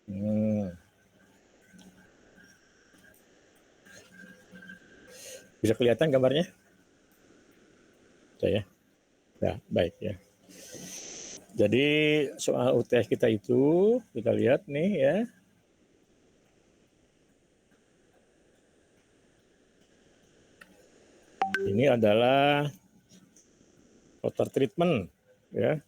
Hmm. Bisa kelihatan gambarnya? Saya. Ya, baik ya. Jadi soal UTS kita itu kita lihat nih ya. Ini adalah water treatment ya.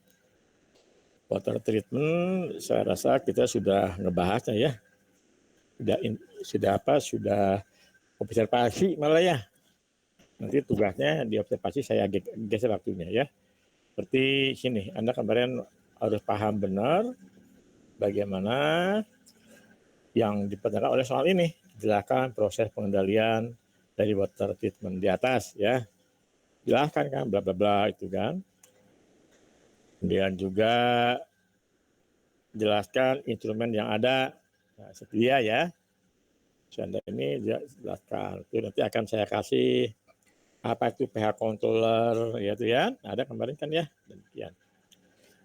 Water treatment saya rasa kita sudah ngebahasnya ya. Sudah observasi malah ya. Nanti tugasnya di observasi saya geser waktunya ya. Seperti sini, Anda kemarin harus paham benar bagaimana yang dipertanyakan oleh soal ini. Jelaskan proses pengendalian dari water treatment di atas ya. Jelaskan kan bla bla bla itu kan. Kemudian juga jelaskan instrumen yang ada. Nah, setia ya. Anda ini jelaskan. Itu nanti akan saya kasih apa itu pH controller ya itu ya. Ada kemarin kan ya. Demikian.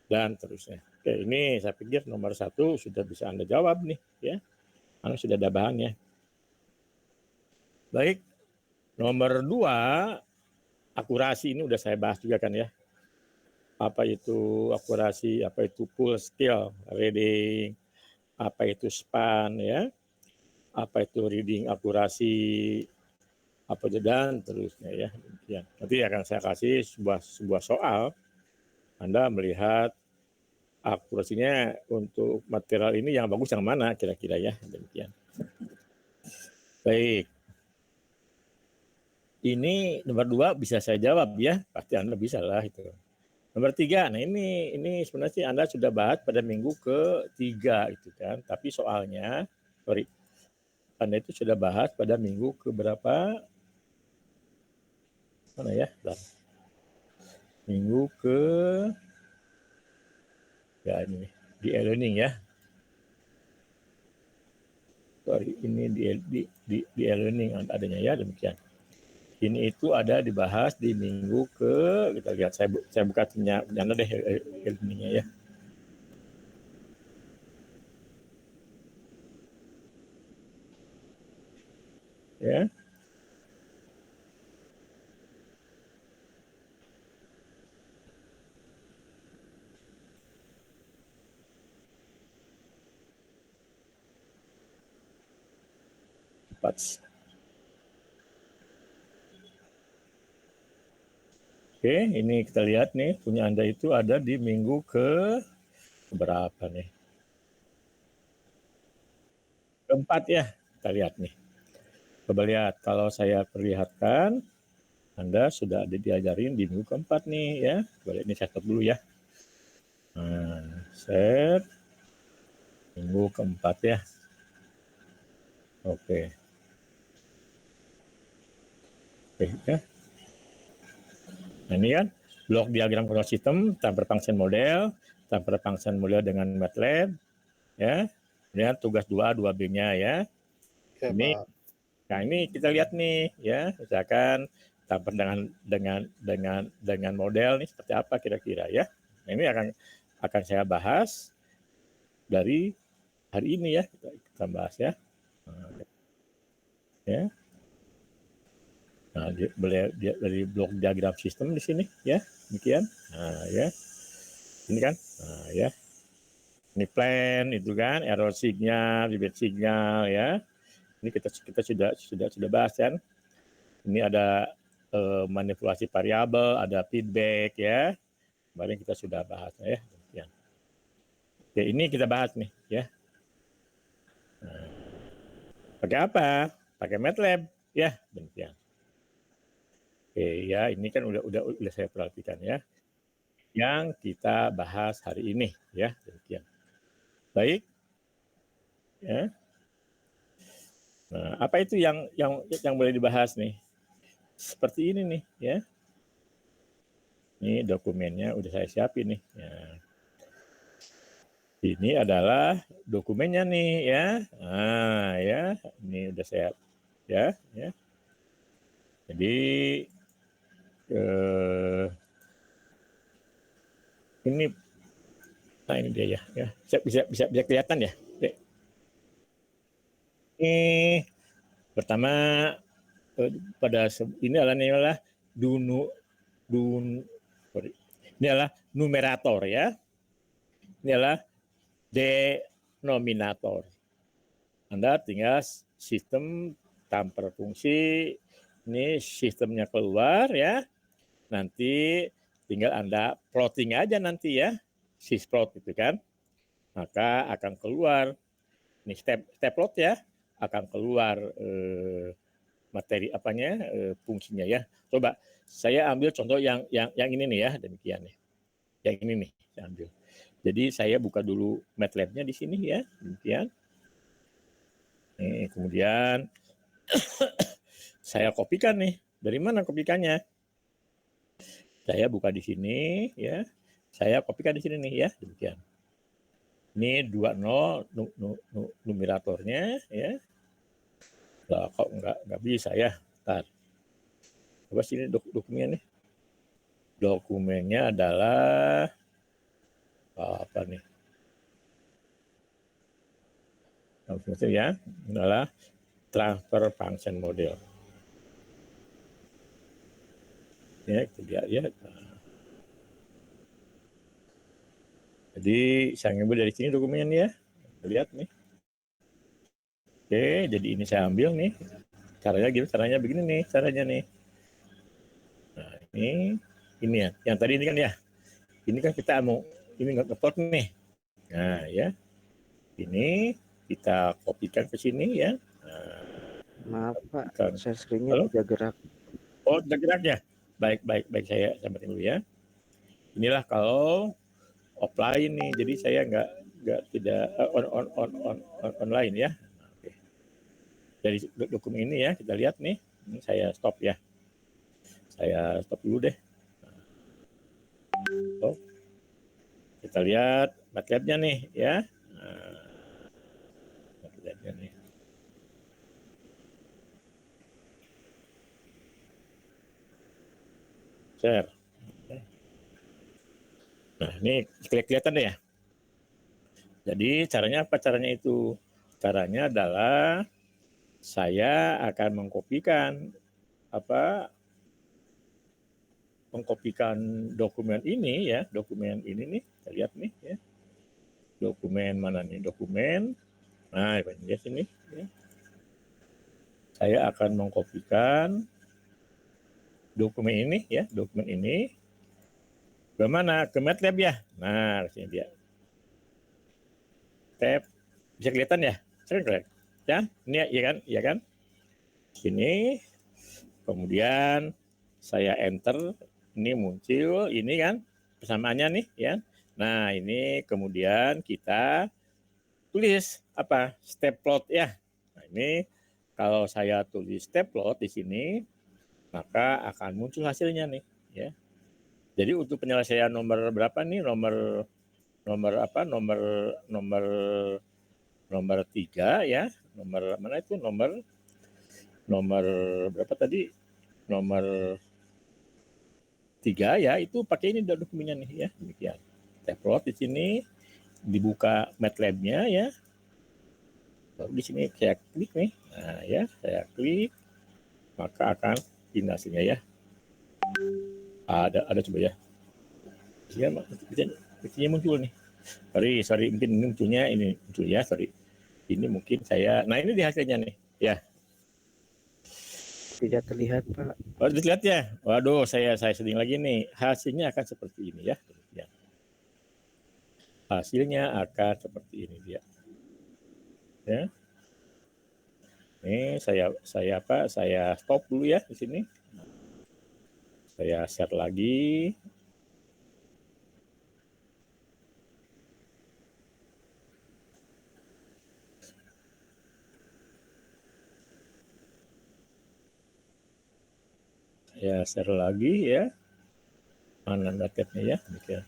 Dan terusnya. Oke, ini saya pikir nomor 1 sudah bisa Anda jawab nih ya. Anda sudah ada bahannya. Baik, nomor 2 akurasi ini udah saya bahas juga kan ya. Apa itu akurasi, apa itu full scale reading, apa itu span ya, apa itu reading akurasi, apa dan terusnya ya. Demikian. Nanti akan saya kasih sebuah soal. Anda melihat akurasinya untuk material ini yang bagus yang mana kira-kira ya. Demikian. Baik. Ini nomor 2 bisa saya jawab ya, pasti Anda bisa lah itu. Nomor 3, nah ini sebenarnya Anda sudah bahas pada minggu ke-3 itu kan, tapi soalnya, Anda itu sudah bahas pada minggu ke berapa? Mana ya? Minggu ke, ya ini di e-learning ya. Sorry, ini di e-learning adanya ya, demikian. Ini itu ada dibahas di minggu ke, kita lihat saya buka Anda deh e-learningnya ya. Ya. Oke, ini kita lihat nih, punya Anda itu ada di minggu ke berapa nih? Keempat ya, kita lihat nih. Coba lihat, kalau saya perlihatkan, Anda sudah ada diajarin di minggu keempat nih ya. Boleh ini saya stop dulu ya. Nah, set minggu keempat ya. Oke. Oke ya. Nah ini kan blok diagram control system, transfer function model, transfer function model dengan MATLAB ya. Kemudian tugas 2B-nya ya. Ya, Ini Pak. Nah ini kita lihat nih ya, misalkan tampil dengan model nih seperti apa kira-kira ya. Nah, ini akan saya bahas dari hari ini ya, kita bahas ya. Ya. Nah, dari blok diagram sistem di sini ya, demikian. Nah ya, ini kan, nah ya, ini plan itu kan, error signal, rebate signal ya. Ini kita sudah bahas kan. Ini ada manipulasi variabel, ada feedback ya. Kemarin kita sudah bahas ya. Ya. Oke, ini kita bahas nih ya. Nah, pakai apa? Pakai MATLAB ya, demikian. Oke ya, ini kan udah saya perhatikan ya. Yang kita bahas hari ini ya, demikian. Baik. Ya. Nah, apa itu yang boleh dibahas nih? Seperti ini nih ya. Ini dokumennya udah saya siapin nih. Ya. Ini adalah dokumennya nih ya. Nah, ya, ini udah saya ya. Jadi ini, nah ini dia ya. Bisa kelihatan ya. Ini pertama ini adalah ini adalah numerator ya. Ini adalah denominator. Anda tinggal sistem tampar fungsi, ini sistemnya keluar ya. Nanti tinggal Anda plotting aja nanti ya, sysplot gitu kan. Maka akan keluar, ini step plot ya, akan keluar materi apanya, fungsinya ya. Coba saya ambil contoh yang ini nih ya, demikian nih. Yang ini nih saya ambil. Jadi saya buka dulu MATLAB-nya di sini ya, demikian. Nih, kemudian saya kopikan nih. Dari mana kopikannya? Saya buka di sini ya. Saya kopikan di sini nih ya, demikian. Ini 20 numeratornya ya. Lah kok nggak bisa ya? Ntar. Coba sini dokumennya nih. Dokumennya adalah apa nih? Maksudnya ya, adalah transfer function model. Ya, itu dia ya. Jadi saya ngambil dari sini dokumennya ya. Lihat nih. Oke, jadi ini saya ambil nih. Caranya begini nih, caranya nih. Nah, ini ya. Yang tadi ini kan ya. Ini kan kita mau ini nggak ngeplot nih. Nah, ya. Ini kita kopikan ke sini ya. Nah, maaf Pak, share screen-nya tidak gerak. Oh, tidak gerak ya. Baik, saya samatin dulu ya. Inilah kalau offline nih, jadi saya tidak online ya. Oke. Dari dokumen ini ya kita lihat nih, ini saya stop ya. Saya stop dulu deh. Oh. Kita lihat MATLAB-nya nih ya. MATLAB-nya nih. Share. Nah, ini kelihatan deh ya. Jadi caranya apa? Caranya itu. Caranya adalah saya akan mengkopikan dokumen ini ya, dokumen ini nih, kita lihat nih ya. Dokumen mana nih? Dokumen. Nah, lihat sini ya. Saya akan mengkopikan dokumen ini ya, dokumen ini ke mana? Ke MATLAB ya. Nah, sini dia. Tab. Bisa kelihatan ya? Kelihatan. Ya, ini ya kan? Ya kan? Sini. Kemudian saya enter, ini muncul ini kan persamaannya nih ya. Nah, ini kemudian kita tulis apa? Step plot ya. Nah, ini kalau saya tulis step plot di sini, maka akan muncul hasilnya nih ya. Jadi untuk penyelesaian nomor berapa nih? Nomor 3 ya. Nomor mana itu? Nomor berapa tadi? Nomor 3 ya, itu pakai ini dokumennya nih ya, demikian. Step plot di sini dibuka MATLAB-nya ya. Lalu di sini saya klik nih. Nah, ya, saya klik maka akan ini hasilnya ya. Ada coba ya. Ya, buktinya muncul nih. Sorry, mungkin ini munculnya ini muncul ya, sorry. Ini mungkin saya, nah ini di hasilnya nih, ya. Tidak terlihat Pak. Oh, dilihat ya. Waduh, saya sedih lagi nih. Hasilnya akan seperti ini ya. Hasilnya akan seperti ini dia. Ya. Ini saya stop dulu ya di sini. Saya share lagi. Saya share lagi ya. Mana MATLAB-nya ya, demikian.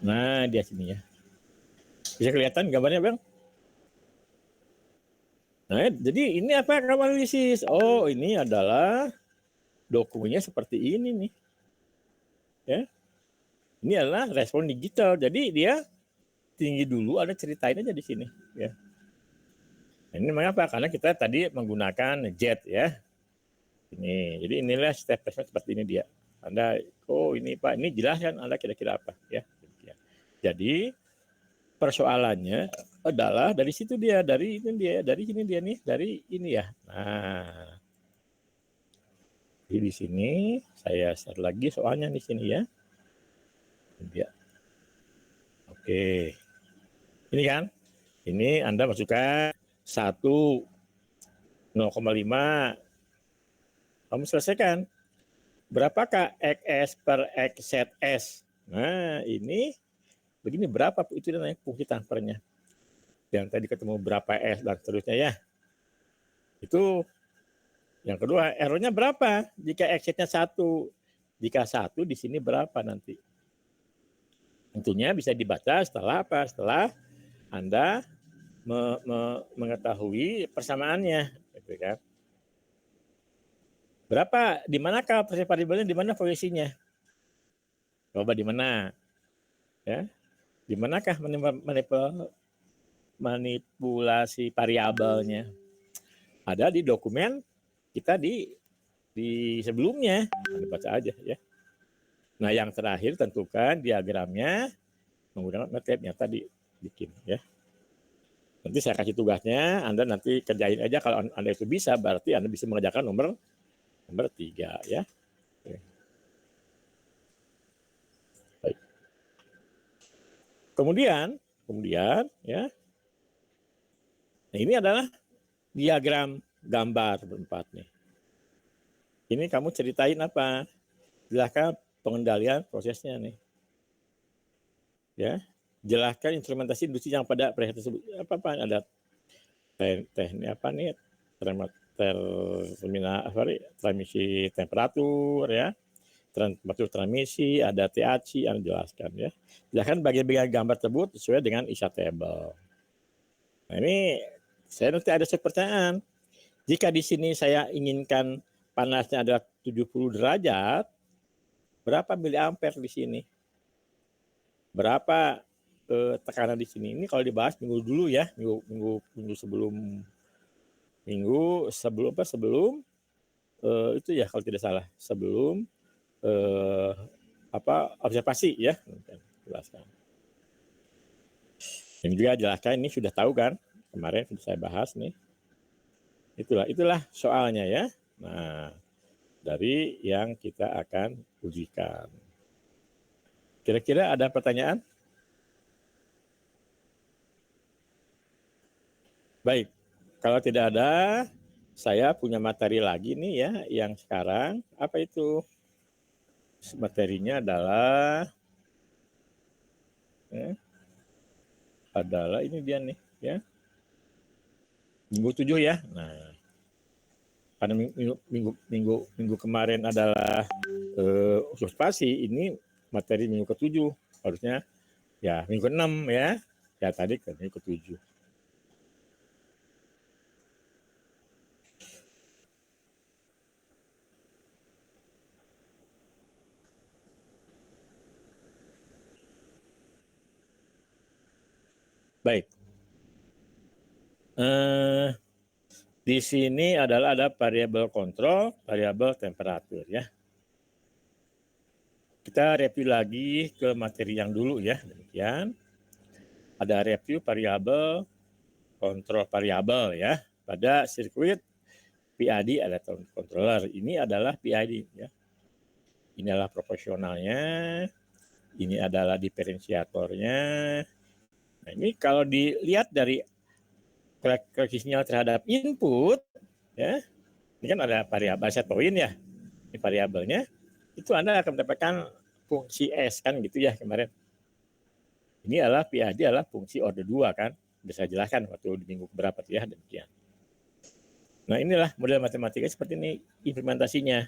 Nah, dia sini ya. Bisa kelihatan gambarnya, Bang? Nah, jadi ini apa analisis? Oh, ini adalah dokumennya seperti ini nih. Ya. Ini adalah respon digital. Jadi dia tinggi dulu, ada ceritain aja di sini, ya. Ini mengapa? Karena kita tadi menggunakan jet ya. Ini, jadi inilah step-stepnya seperti ini dia. Anda, oh ini Pak, ini jelaskan Anda kira-kira apa ya. Jadi persoalannya adalah dari situ dia, dari ini dia, dari sini dia nih, dari ini ya. Nah, di sini saya share lagi soalnya di sini ya. Dia. Oke. Ini kan, ini Anda masukkan 1, 0,5. Kamu selesaikan. Berapakah XS per XZS? Nah, ini begini berapa itu namanya fungsi transfernya. Yang tadi ketemu berapa S dan seterusnya ya. Itu yang kedua, errornya berapa? Jika exit-nya 1. Jika 1 di sini berapa nanti? Tentunya bisa dibaca setelah apa? Setelah Anda mengetahui persamaannya, gitu kan? Berapa? Di manakah variabelnya? Di mana posisinya? Coba di mana? Ya, di manakah manipulasi variabelnya? Ada di dokumen kita di sebelumnya. Anda baca aja ya. Nah, yang terakhir tentukan diagramnya menggunakan MATLAB-nya tadi bikin ya. Nanti saya kasih tugasnya, Anda nanti kerjain aja. Kalau Anda itu bisa, berarti Anda bisa mengerjakan nomor 3 ya. Oke. Baik. Kemudian ya. Nah, ini adalah diagram gambar berempat nih. Ini kamu ceritain apa? Jelaskan pengendalian prosesnya nih. Ya. Jelaskan instrumentasi industri yang pada proses tersebut. Apa ada teknik apa nih? Transmisi temperatur ya. Temperatur transmisi, ada THC yang dijelaskan ya. Jelaskan bagian-bagian gambar tersebut sesuai dengan ISA table. Nah, ini saya nanti ada pertanyaan. Jika di sini saya inginkan panasnya adalah 70 derajat, berapa miliampere di sini? Berapa tekanan di sini? Ini kalau dibahas minggu dulu ya, minggu sebelum itu ya kalau tidak salah, sebelum observasi ya. Jelaskan. Ini juga jelaskan, ini sudah tahu kan? Kemarin sudah saya bahas nih. Itulah soalnya ya. Nah, dari yang kita akan ujikan. Kira-kira ada pertanyaan? Baik, kalau tidak ada, saya punya materi lagi nih ya, yang sekarang apa itu? Materinya adalah ini dia nih ya. Minggu 7 ya. Nah, karena minggu kemarin adalah observasi, ini materi minggu ke-7 harusnya ya minggu ke-6 ya. Ya tadi ke minggu ke-7. Baik. Di sini adalah ada variabel kontrol, variabel temperatur ya. Kita review lagi ke materi yang dulu ya. Demikian. Ada review variabel, kontrol variabel ya. Pada sirkuit PID electron controller. Ini adalah PID ya. Ini adalah proporsionalnya. Ini adalah diferensiatornya. Nah, ini kalau dilihat dari koreksi sinyal terhadap input ya. Ini kan ada variabel set point ya. Ini variabelnya. Itu Anda akan mendapatkan fungsi S kan gitu ya kemarin. Ini adalah PID adalah fungsi order 2 kan. Bisa jelaskan waktu di minggu berapa ya demikian. Nah, inilah model matematika seperti ini implementasinya.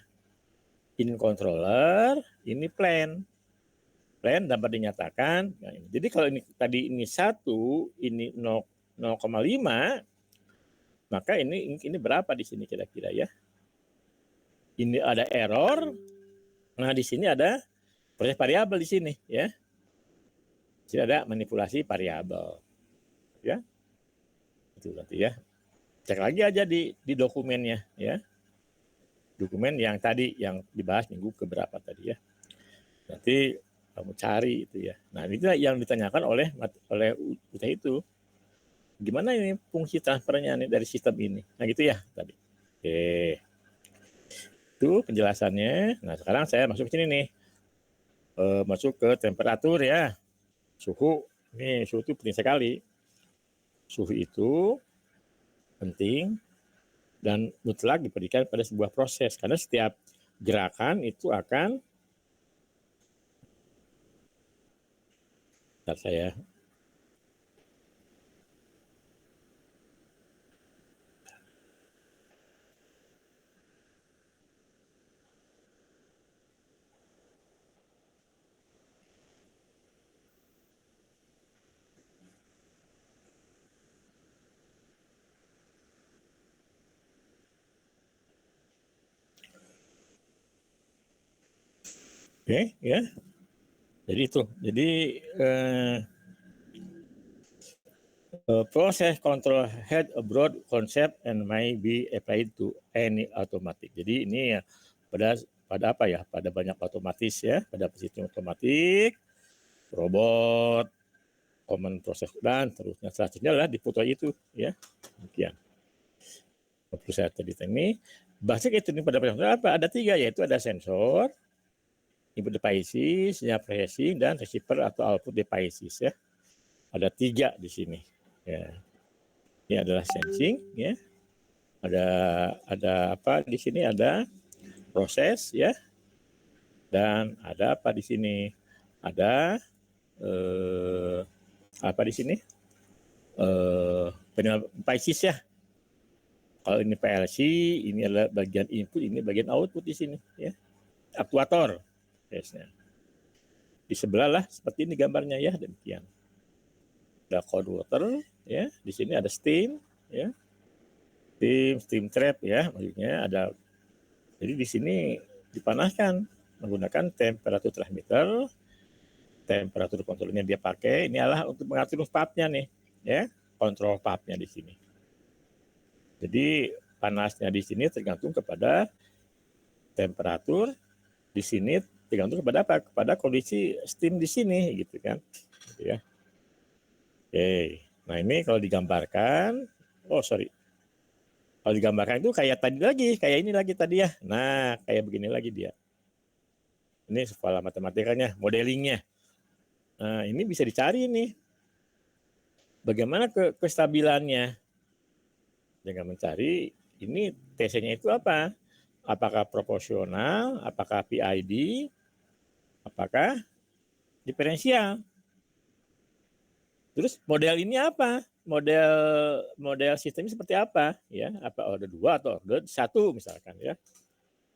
In controller, ini plan. Plan dapat dinyatakan. Nah, ini. Jadi kalau ini tadi ini 1, ini 0,5, maka ini berapa di sini kira-kira ya? Ini ada error. Nah, di sini ada proses variabel di sini ya. Di sini ada manipulasi variabel. Ya. Itu berarti ya. Cek lagi aja di dokumennya ya. Dokumen yang tadi yang dibahas minggu keberapa tadi ya. Nanti kamu cari itu ya. Nah, itu yang ditanyakan oleh UT itu. Gimana ini fungsi transfernya nih dari sistem ini? Nah, gitu ya tadi. Oke. Itu penjelasannya. Nah, sekarang saya masuk ke sini nih. Masuk ke temperatur ya. Suhu. Nih, suhu itu penting sekali. Suhu itu penting dan mutlak diberikan pada sebuah proses karena setiap gerakan itu akan saya oke ya. Jadi itu. Jadi process control had a broad concept and may be applied to any automatic. Jadi ini ya pada apa ya? Pada banyak otomatis ya, pada sistem otomatik, robot, common process dan terusnya. Selanjutnya adalah di foto itu ya. Demikian. Perlu saya tadi ini basic itu pada apa? Ada 3 yaitu ada sensor, input devices, processing dan receiver atau output devices ya. Ada 3 di sini. Ya. Ini adalah sensing ya. Ada apa di sini, ada proses ya. Dan ada apa di sini? Ada apa di sini? Penyelenggaraan devices ya. Kalau ini PLC, ini adalah bagian input, ini bagian output di sini ya. Aktuator. Yes-nya. Di sebelah lah seperti ini gambarnya ya, demikian. Ada cold water ya, di sini ada steam ya. Steam trap ya, maksudnya ada. Jadi di sini dipanaskan menggunakan temperatur transmitter. Temperatur kontrolnya dia pakai ini adalah untuk mengatur pump-nya nih ya, kontrol pump-nya di sini. Jadi panasnya di sini tergantung kepada temperatur, di sini tergantung kepada apa? Kepada kondisi steam di sini gitu kan. Gitu ya. Oke. Nah, ini kalau digambarkan, kalau digambarkan itu kayak tadi lagi, kayak ini lagi tadi ya. Nah, kayak begini lagi dia. Ini pola matematikanya, modelingnya. Nah, ini bisa dicari nih. Bagaimana kestabilannya? Dengan mencari ini TC-nya itu apa? Apakah proporsional, apakah PID, apakah diferensial. Terus model ini apa? Model sistemnya seperti apa? Ya, apa order 2 atau order 1 misalkan ya.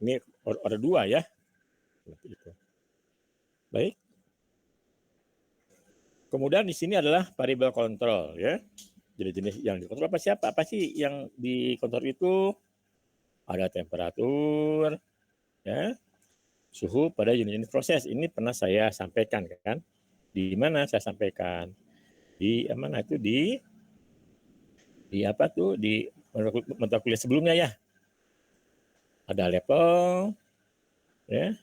Ini order 2 ya. Itu. Baik. Kemudian di sini adalah variable control ya. Jadi jenis yang dikontrol apa siapa? Apa sih yang dikontrol itu? Ada temperatur, ya, suhu pada unit-unit proses. Ini pernah saya sampaikan kan? Di mana saya sampaikan? Di mana itu di apa tuh di mata kuliah sebelumnya ya. Ada level, ya,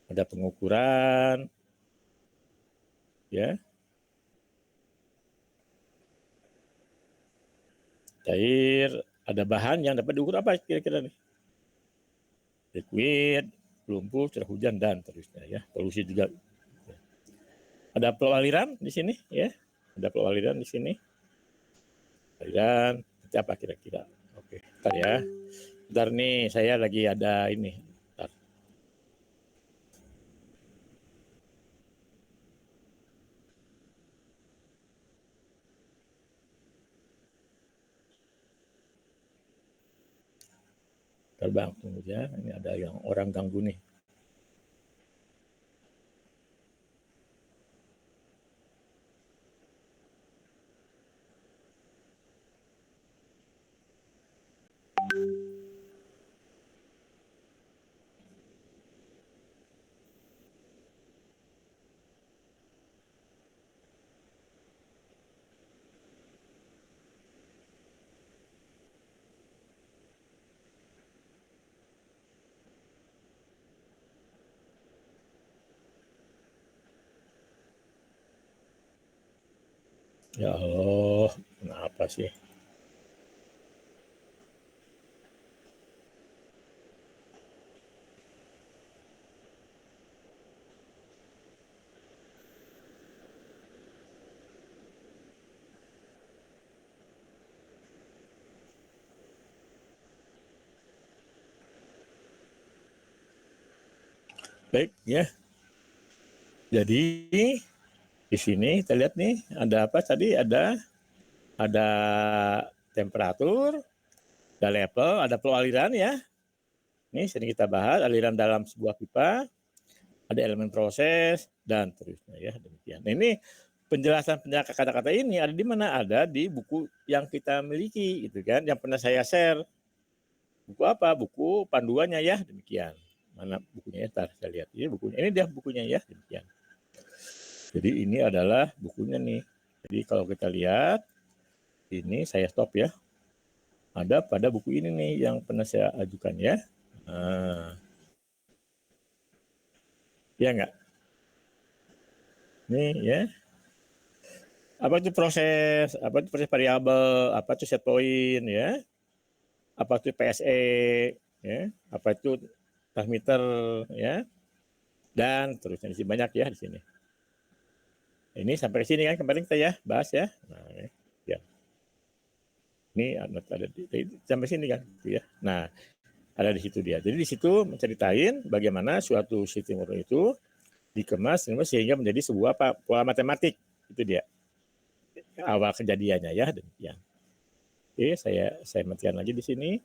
ada pengukuran, ya, cair, ada bahan yang dapat diukur apa kira-kira nih? Liquid, lumpur, curah hujan dan terusnya ya. Polusi juga. Ada flow aliran di sini ya. Ada flow aliran di sini. Aliran itu apa kira-kira? Oke, bentar ya. Bentar nih saya lagi ada ini. Bentar. Terbang tunggu ya. Ini ada yang orang ganggu nih. Ya Allah, kenapa sih? Baik ya. Jadi di sini kita lihat nih ada apa tadi? Ada temperatur, ada level, ada flow aliran ya. Ini sering kita bahas aliran dalam sebuah pipa, ada elemen proses dan terusnya ya demikian. Nah, ini penjelasan kata-kata ini ada di mana? Ada di buku yang kita miliki gitu kan, yang pernah saya share. Buku apa? Buku panduannya ya demikian. Mana bukunya ya? Ntar saya lihat. Ini bukunya. Ini dia bukunya ya demikian. Jadi ini adalah bukunya nih. Jadi kalau kita lihat ini saya stop ya. Ada pada buku ini nih yang pernah saya ajukan ya. Nah, ya enggak? Nih ya. Apa itu proses? Apa itu proses variabel? Apa itu set point ya? Apa itu PSE? Ya. Apa itu transmitter ya? Dan terusnya di banyak ya di sini. Ini sampai ke sini kan kemarin kita ya bahas ya. Nah, ya. Ini ada sampai sini kan gitu ya. Nah, ada di situ dia. Jadi di situ menceritain bagaimana suatu sistem itu dikemas sehingga menjadi sebuah pola matematik. Itu dia awal kejadiannya ya demikian. Oke, saya matikan lagi di sini.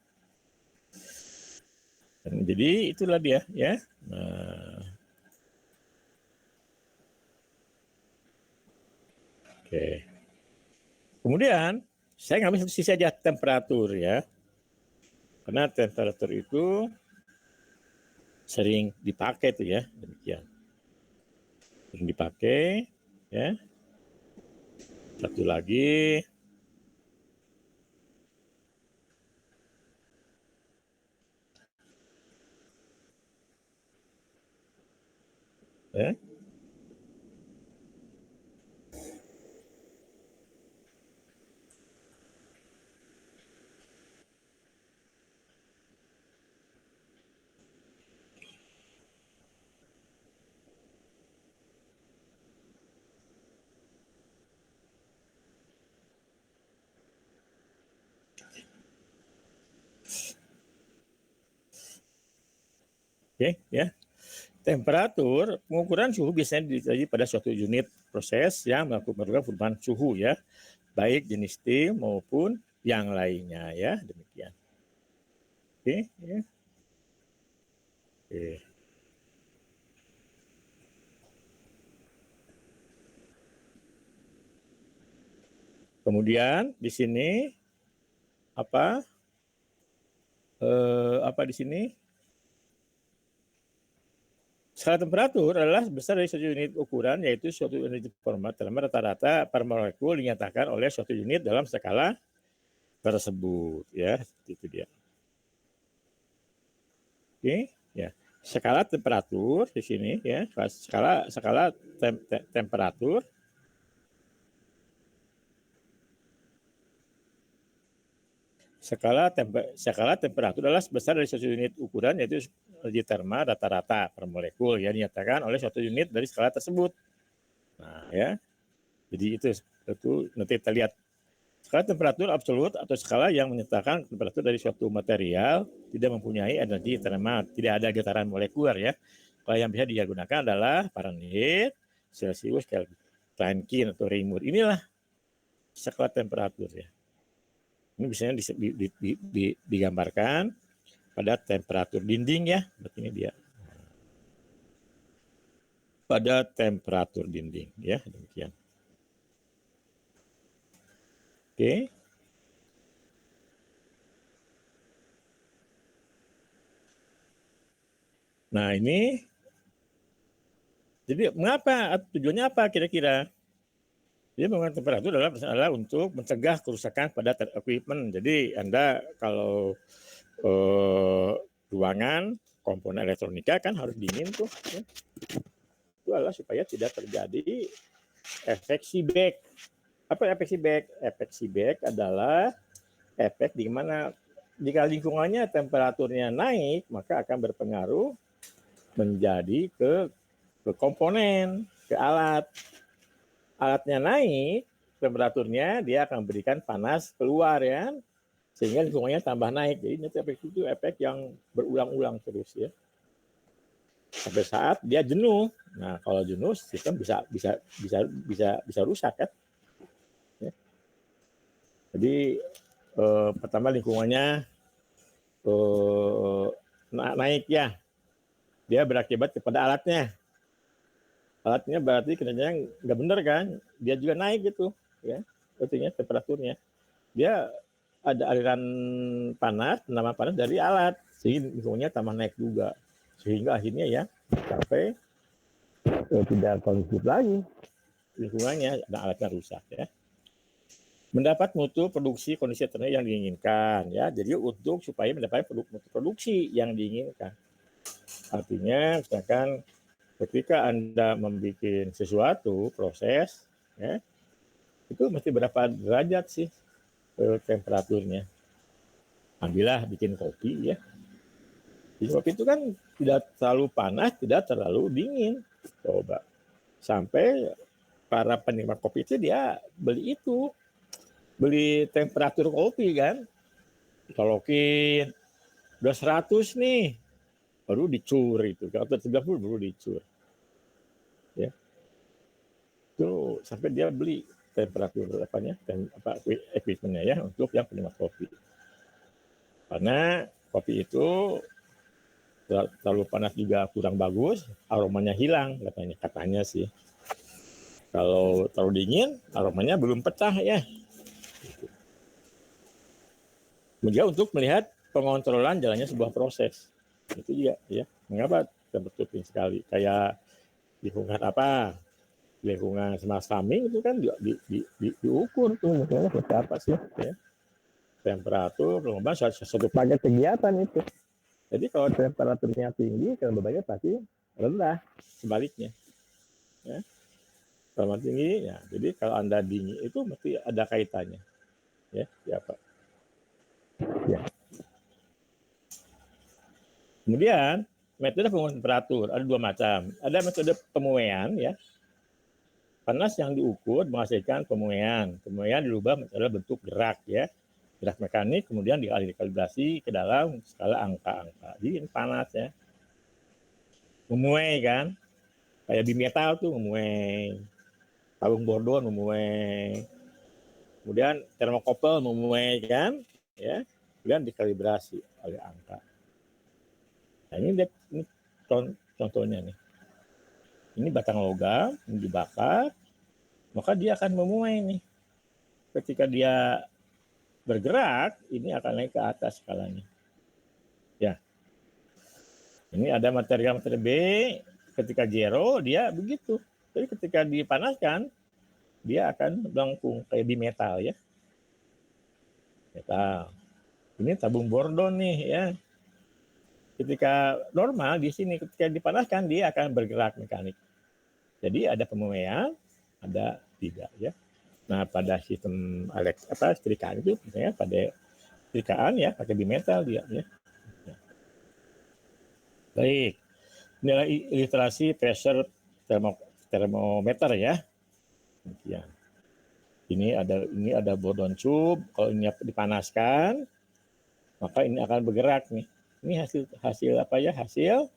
Dan jadi itulah dia ya. Nah, oke. Kemudian saya ngambil satu sisi aja temperatur ya. Karena temperatur itu sering dipakai tuh ya demikian. Sering dipakai ya. Satu lagi ya. Oke ya. Temperatur pengukuran suhu biasanya terjadi pada suatu unit proses yang melakukan perubahan suhu ya, baik jenis steam maupun yang lainnya ya demikian. Oke ya. Oke. Kemudian di sini apa di sini skala temperatur adalah besar dari suatu unit ukuran, yaitu suatu unit format dalam rata-rata per molekul dinyatakan oleh suatu unit dalam skala tersebut ya, itu dia. Oke ya, skala temperatur di sini ya, skala temperatur skala temperatur adalah sebesar dari suatu unit ukuran, yaitu energi terma rata-rata per molekul yang dinyatakan oleh suatu unit dari skala tersebut. Nah ya, jadi itu nanti kita lihat skala temperatur absolut atau skala yang menyatakan temperatur dari suatu material tidak mempunyai energi terma, tidak ada getaran molekuler ya. Kalau yang bisa digunakan adalah Fahrenheit, Celsius, Kelvin, Rankine atau Reaumur. Inilah skala temperatur ya. Ini biasanya digambarkan pada temperatur dinding ya. Berarti ini dia. Pada temperatur dinding ya, demikian. Oke. Nah, ini jadi mengapa tujuannya apa kira-kira? Jadi pengukuran temperatur adalah untuk mencegah kerusakan pada equipment. Jadi Anda kalau ruangan komponen elektronika kan harus dingin tuh. Ya. Itu adalah supaya tidak terjadi efek seebeck. Apa efek Seebeck? Efek Seebeck adalah efek di mana jika lingkungannya temperaturnya naik, maka akan berpengaruh menjadi ke komponen, ke alat. Alatnya naik, temperaturnya dia akan berikan panas keluar ya, sehingga lingkungannya tambah naik. Jadi efek itu efek yang berulang-ulang terus ya. Sampai saat dia jenuh. Nah, kalau jenuh sistem bisa rusak kan. Ya. Jadi pertama lingkungannya naik ya. Dia berakibat kepada alatnya. Alatnya berarti kinerjanya nggak benar kan, dia juga naik gitu ya, artinya temperaturnya. Dia ada aliran panas, nama panas dari alat, sehingga lingkungannya tambah naik juga, sehingga akhirnya ya sampai tidak kondusif lagi lingkungannya dan alatnya rusak ya. Mendapat mutu produksi kondisi tertentu yang diinginkan ya, jadi untuk supaya mendapat mutu produksi yang diinginkan. Artinya misalkan ketika Anda membuat sesuatu proses ya, itu mesti berapa derajat sih temperaturnya. Ambillah bikin kopi ya. Bikin kopi itu kan tidak terlalu panas, tidak terlalu dingin. Coba sampai para penikmat kopi itu dia beli temperatur kopi kan, colokin udah 100 nih, baru dicur itu. Kalau 30 baru dicur. Ya. Itu sampai dia beli temperatur equipmentnya ya untuk yang penikmat kopi. Karena kopi itu terlalu panas juga kurang bagus, aromanya hilang katanya sih. Kalau terlalu dingin, aromanya belum pecah ya. Kemudian untuk melihat pengontrolan jalannya sebuah proses, itu juga ya. Mengapa kita penting sekali? Kayak lingkungan apa? Lingkungan smart farming itu kan juga diukur tuh misalnya seperti apa sih ya. Temperatur pengembangan satu paket kegiatan itu. Jadi kalau temperaturnya tinggi, kelembabannya pasti rendah, sebaliknya. Ya. Kalau tinggi, ya. Jadi kalau Anda dingin itu mesti ada kaitannya. Ya, siapa? Ya. Kemudian metode pengukuran temperatur ada dua macam. Ada metode pemuaian ya. Panas yang diukur menghasilkan pemuaian. Pemuaian dirubah menjadi bentuk gerak ya. Gerak mekanik kemudian dikalibrasi ke dalam skala angka-angka. Jadi ini panas ya. Memuai kan. Kayak di metal tuh memuai. Tabung bordon memuai. Kemudian termokopel memuai kan. Ya. Kemudian dikalibrasi oleh angka. Nah ini contohnya nih. Ini batang logam, ini dibakar, maka dia akan memuai nih. Ketika dia bergerak, ini akan naik ke atas skalanya. Ya. Ini ada material B, ketika zero dia begitu. Jadi ketika dipanaskan, dia akan melengkung kayak di metal ya. Metal. Ini tabung bordon nih ya. Ketika normal di sini ketika dipanaskan dia akan bergerak mekanik. Jadi ada pemuaian, ada tidak ya. Nah pada sistem setrikaan itu misalnya pada setrikaan ya pakai bimetal dia ya. Baik, nilai ilustrasi pressure termometer ya. Demikian. Ini ada bordon tube, kalau ini dipanaskan maka ini akan bergerak nih. Ini hasil apa ya? Hasil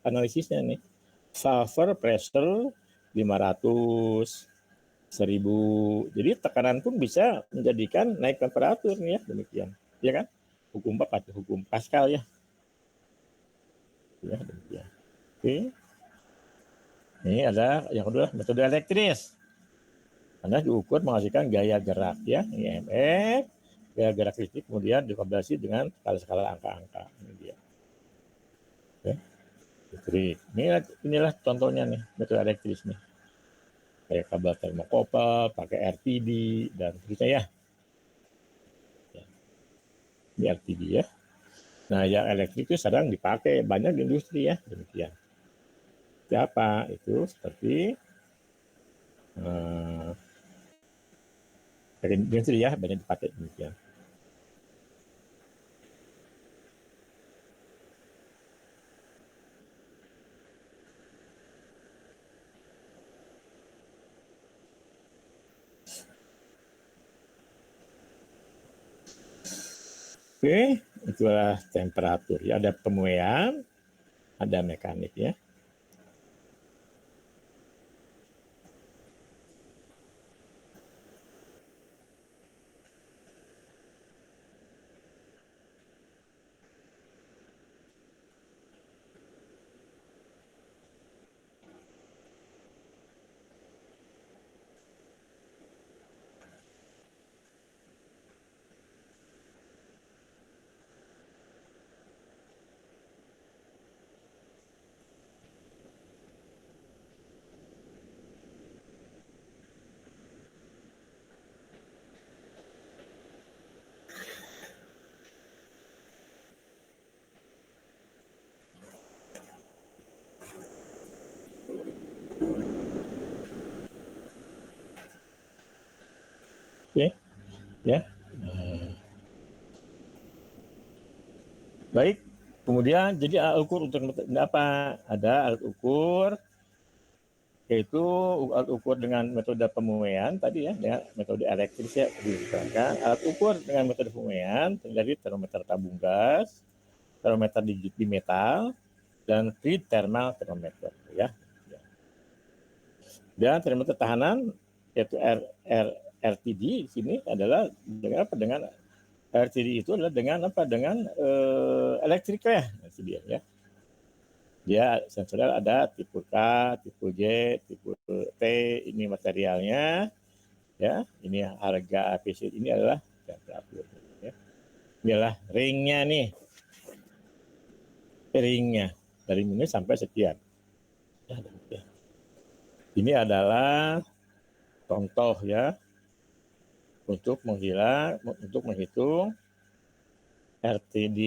analisisnya nih. Sulfur pressure 500, 1000. Jadi tekanan pun bisa menjadikan naik temperatur nih ya, demikian. Ya kan? Hukum Pascal ya. Ya, demikian. Oke. Ini ada yang kedua metode elektris. Karena diukur menghasilkan gaya gerak ya, IMF, gaya gerak listrik kemudian dikombinasi dengan skala-skala angka-angka. Ini dia. Oke. Listrik. Inilah contohnya nih metode elektris nih. Kayak kabel termokopel, pakai RTD dan seterusnya ya. Ini RTD ya. Nah, yang elektrik itu sedang dipakai banyak di industri ya, demikian. Siapa itu seperti Gitu ya, banyak dipakai demikian. Oke, itulah temperatur ya. Ada pemuaian, ada mekanik ya. Oke, ya. Baik. Kemudian jadi alat ukur untuk apa? Ada alat ukur, yaitu alat ukur dengan metode pemuaian tadi ya, dengan metode elektris ya digunakan. Alat ukur dengan metode pemuaian dari termometer tabung gas, termometer di metal, dan free thermal thermometer ya. Dan termometer tahanan yaitu RTD di sini adalah dengan apa? Dengan RTD itu adalah dengan apa? Dengan elektrik ya, dia ya. Dia sensornya ada tipe K, tipe J, tipe T, ini materialnya, ya. Ini harga APC, ini adalah temperatur. Ya. Ini adalah ringnya nih, ringnya dari minus sampai sekian. Ya. Ini adalah contoh ya untuk menghitung RTD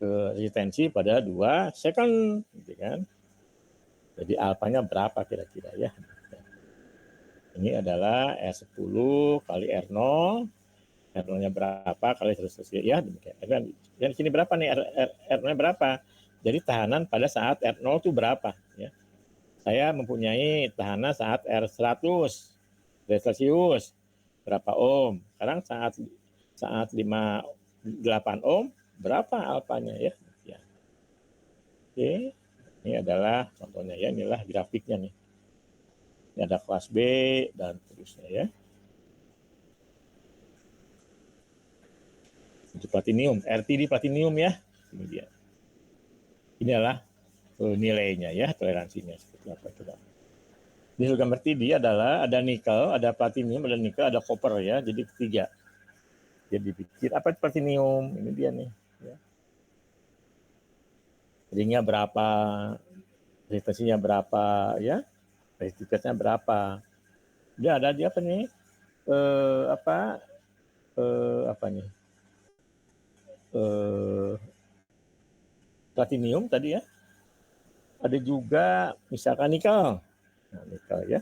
resistensi pada 2 second, gitu kan. Jadi alfanya berapa kira-kira ya? Ini adalah R10 kali R0, R0-nya berapa kali 100 ya, demikian. Dan di sini berapa nih R0-nya berapa? Jadi tahanan pada saat R0 itu berapa ya? Saya mempunyai tahanan saat R100 Celsius berapa ohm? Sekarang saat 58 ohm berapa alfanya ya? Oke, ini adalah contohnya ya, inilah grafiknya nih. Ini ada kelas B dan terusnya ya. Untuk platinum, RTD platinum ya. Ini dia. Ini adalah nilainya ya, toleransinya seperti apa coba. Di gambar TD adalah ada nikel, ada platinum, ada nikel, ada copper ya. Jadi ketiga. Jadi dipikir apa platinum? Ini dia nih. Ya. Ringnya berapa? Resistensinya berapa? Ya, resistensinya berapa? Dia ada dia apa nih? Apa nih? Platinum tadi ya. Ada juga misalkan nikel. Nah, nikel ya.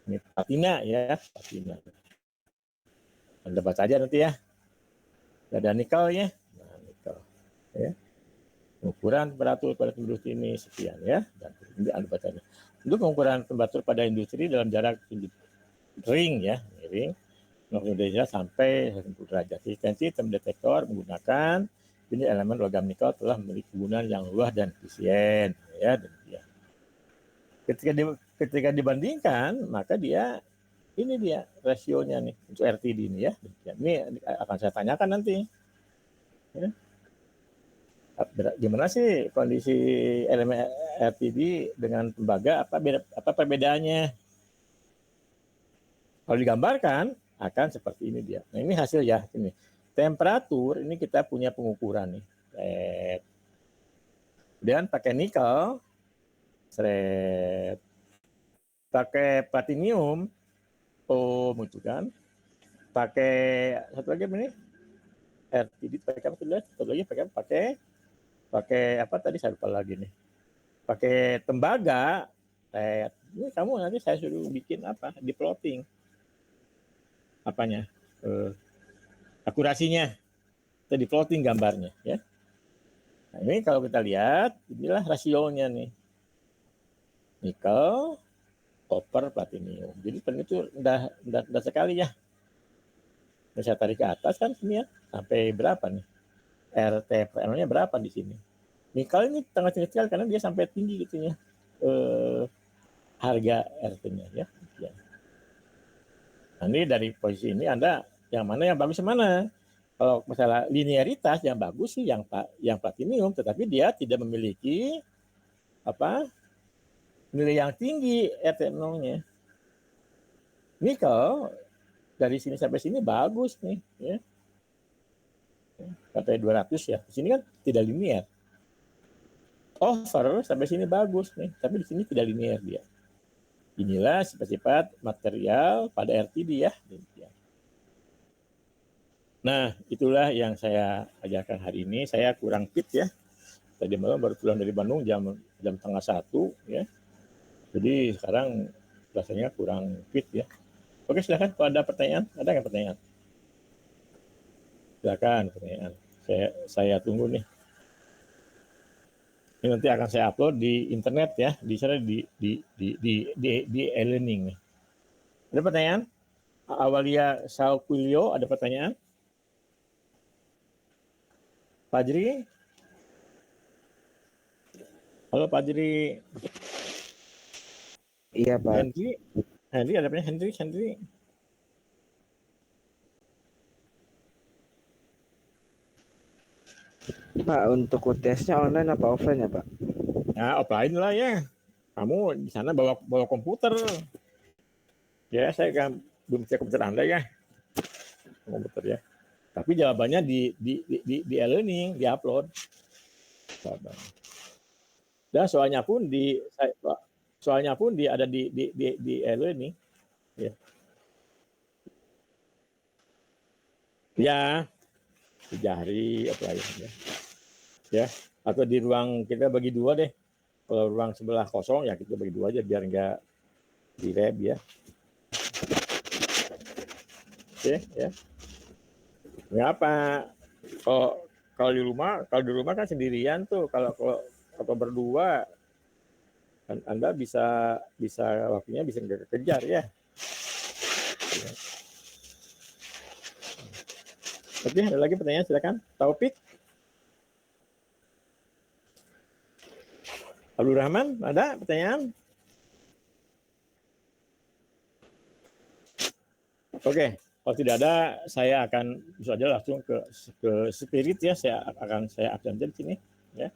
Ini platina ya, platina. Anda baca aja nanti ya. Ada nikel ya. Nah, nikel ya. Pengukuran temperatur pada industri ini sekian ya. Dan ini Anda bacanya. Untuk pengukuran temperatur pada industri dalam jarak ring ya, ring 0 derajat sampai 10 derajat. Resistensi termodetektor menggunakan ini elemen logam nikel telah memiliki kegunaan yang luas dan efisien ya, demikian. Ketika dibandingkan, maka dia ini dia rasionya nih untuk RTD ini ya. Ini akan saya tanyakan nanti. Ya. Gimana sih kondisi elemen RTD dengan tembaga? Apa perbedaannya? Kalau digambarkan akan seperti ini dia. Nah, ini hasil ya ini. Temperatur ini kita punya pengukuran nih. Dan pakai nikel, pakai platinum, ohm itu kan. Pakai satu lagi ini RTD pakai apa tuh? Satu lagi pakai apa tadi saya lupa lagi nih. Pakai tembaga. Ini kamu nanti saya suruh bikin apa? Di plotting. apanya akurasinya, kita di plotting gambarnya ya. Nah, ini kalau kita lihat, inilah rasionya nih, nikel, copper, platinum. Jadi itu udah sekali ya. Saya tarik ke atas kan sini ya, sampai berapa nih? RT per nya berapa di sini? Nikel ini tengah kecil karena dia sampai tinggi gitu ya. Harga RT-nya ya. Nah, ini dari posisi ini Anda yang mana yang bagus mana? Kalau masalah linearitas yang bagus sih yang platinum, tetapi dia tidak memiliki nilai yang tinggi RT0-nya. Nikel dari sini sampai sini bagus nih ya. Sampai 200 ya. Di sini kan tidak linear. Over sampai sini bagus nih, tapi di sini tidak linear dia. Inilah sifat-sifat material pada RTD ya. Nah, itulah yang saya ajarkan hari ini. Saya kurang fit ya. Tadi malam baru pulang dari Bandung jam 12:30 ya. Jadi sekarang rasanya kurang fit ya. Oke, silakan kalau ada pertanyaan. Ada nggak pertanyaan? Silakan pertanyaan. Saya tunggu nih. Ini nanti akan saya upload di internet ya, di sana di e-learning nih. Ada pertanyaan? Awalia Sauquilio, ada pertanyaan? Fajri? Halo Fajri. Iya Pak. Henry ada pertanyaan? Henry. Pak, untuk UTS-nya online apa offline ya Pak? Ya offline lah ya. Kamu di sana bawa komputer. Ya saya kan belum cek komputer Anda ya. Komputer ya. Tapi jawabannya di e-learning, di upload. Dan soalnya pun ada di e-learning. Ya. Ya, 3 hari apply ya. Atau di ruang kita bagi 2 deh. Kalau ruang sebelah kosong ya kita bagi 2 aja biar enggak di lab ya. Oke ya. Ngapa? Kalau di rumah kan sendirian tuh. Kalau berdua kan Anda bisa waktunya bisa kejar ya. Oke, ada lagi pertanyaan silakan. Taufik. Abdul Rahman, ada pertanyaan? Oke, kalau tidak ada, saya akan bisa aja langsung ke spirit ya. Saya akan di sini ya.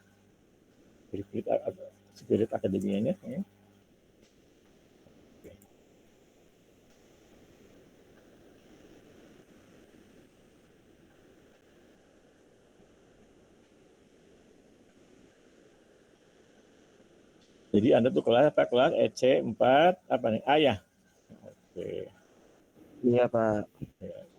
Spirit akademianya. Ya. Jadi Anda tuh kelas apa? Kelas EC 4 apa nih? A ya? Oke. Iya Pak. Ya.